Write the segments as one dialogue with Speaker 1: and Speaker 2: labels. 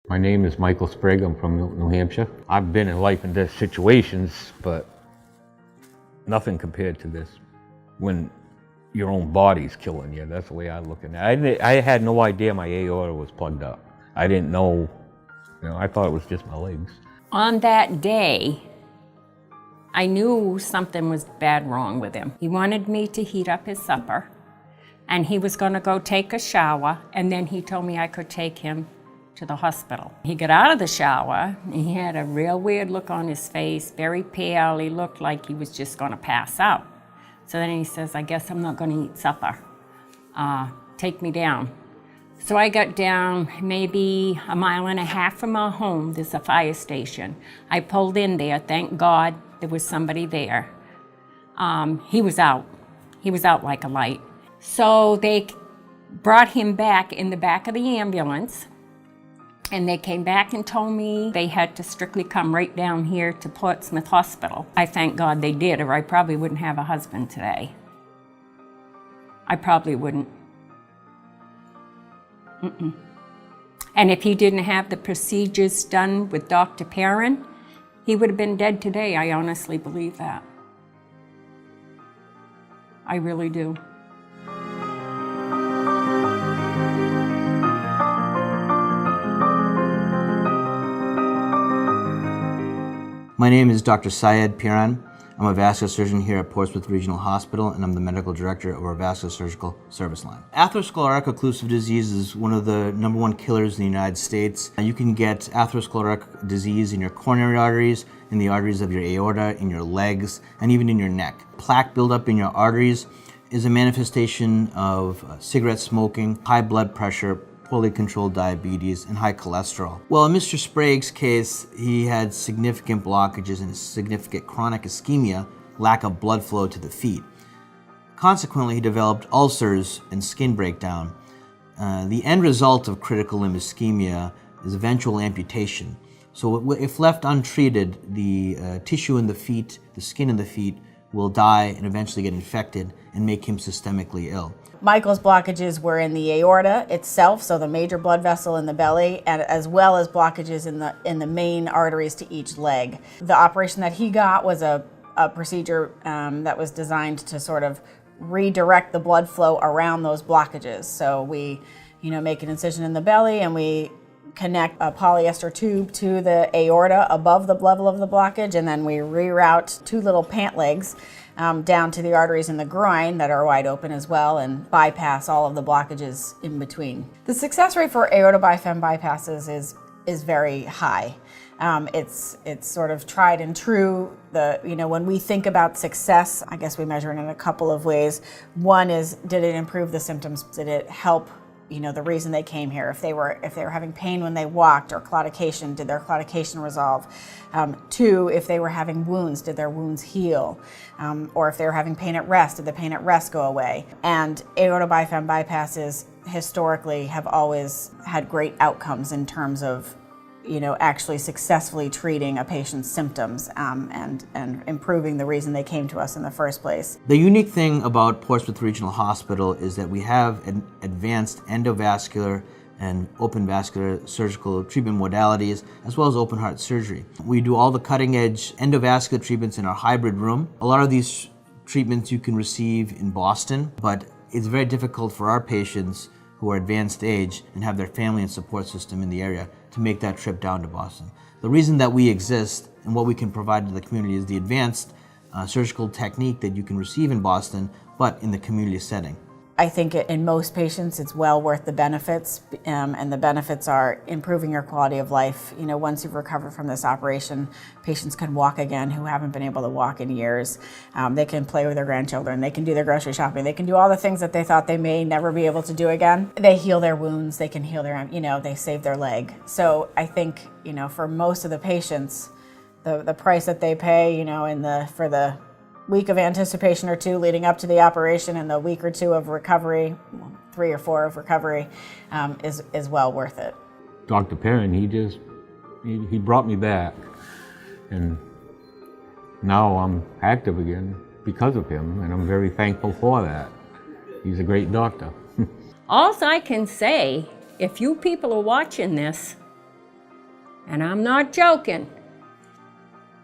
Speaker 1: My name is Michael Sprague. I'm from Milton, New Hampshire. I've been in life and death situations, but nothing compared to this. When your own body's killing you, that's the way I look at it. I had no idea my aorta was plugged up. I didn't know, I thought it was just my legs.
Speaker 2: On that day, I knew something was bad wrong with him. He wanted me to heat up his supper, and he was going to go take a shower, and then he told me I could take him to the hospital. He got out of the shower, and he had a real weird look on his face, very pale. He looked like he was just going to pass out. So then he says, I guess I'm not going to eat supper. Take me down. So I got down maybe 1.5 miles from our home. There's a fire station. I pulled in there. Thank God there was somebody there. He was out. He was out like a light. So they brought him back in the back of the ambulance. And they came back and told me they had to strictly come right down here to Portsmouth Hospital. I thank God they did, or I probably wouldn't have a husband today. I probably wouldn't. And if he didn't have the procedures done with Dr. Perrin, he would have been dead today. I honestly believe that. I really do.
Speaker 3: My name is Dr. Syed Piran. I'm a vascular surgeon here at Portsmouth Regional Hospital, and I'm the medical director of our vascular surgical service line. Atherosclerotic occlusive disease is one of the #1 killers in the United States. You can get atherosclerotic disease in your coronary arteries, in the arteries of your aorta, in your legs, and even in your neck. Plaque buildup in your arteries is a manifestation of cigarette smoking, high blood pressure, poorly controlled diabetes, and high cholesterol. Well, in Mr. Sprague's case, he had significant blockages and significant chronic ischemia, lack of blood flow to the feet. Consequently, he developed ulcers and skin breakdown. The end result of critical limb ischemia is eventual amputation. So if left untreated, the tissue in the feet, the skin in the feet, will die and eventually get infected and make him systemically ill.
Speaker 4: Michael's blockages were in the aorta itself, so the major blood vessel in the belly, and as well as blockages in the main arteries to each leg. The operation that he got was a procedure that was designed to sort of redirect the blood flow around those blockages. So we, make an incision in the belly, and we connect a polyester tube to the aorta above the level of the blockage, and then we reroute 2 little pant legs down to the arteries in the groin that are wide open as well, and bypass all of the blockages in between. The success rate for aorta bifem bypasses is very high. It's sort of tried and true. When we think about success, I guess we measure it in a couple of ways. One is, did it improve the symptoms? Did it help the reason they came here? If they were having pain when they walked, or claudication, did their claudication resolve? 2, if they were having wounds, did their wounds heal? Or if they were having pain at rest, did the pain at rest go away? And aorta bifem bypasses historically have always had great outcomes in terms of actually successfully treating a patient's symptoms and improving the reason they came to us in the first place.
Speaker 3: The unique thing about Portsmouth Regional Hospital is that we have advanced endovascular and open vascular surgical treatment modalities, as well as open heart surgery. We do all the cutting edge endovascular treatments in our hybrid room. A lot of these treatments you can receive in Boston, but it's very difficult for our patients who are advanced age and have their family and support system in the area to make that trip down to Boston. The reason that we exist and what we can provide to the community is the advanced surgical technique that you can receive in Boston, but in the community setting.
Speaker 4: I think in most patients it's well worth the benefits, and the benefits are improving your quality of life. Once you've recovered from this operation, patients can walk again who haven't been able to walk in years. They can play with their grandchildren, they can do their grocery shopping, they can do all the things that they thought they may never be able to do again. They heal their wounds, they can heal their, they save their leg. So I think, for most of the patients, the price that they pay, for the week of anticipation or 2 leading up to the operation, and the week or 2 of recovery, 3 or 4 of recovery, is well worth it.
Speaker 1: Dr. Perrin, he brought me back, and now I'm active again because of him, and I'm very thankful for that. He's a great doctor.
Speaker 2: All I can say, if you people are watching this, and I'm not joking,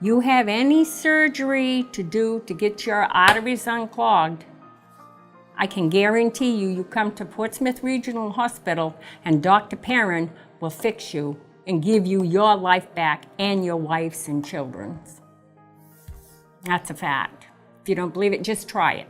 Speaker 2: you have any surgery to do to get your arteries unclogged, I can guarantee you, you come to Portsmouth Regional Hospital and Dr. Perrin will fix you and give you your life back and your wife's and children's. That's a fact. If you don't believe it, just try it.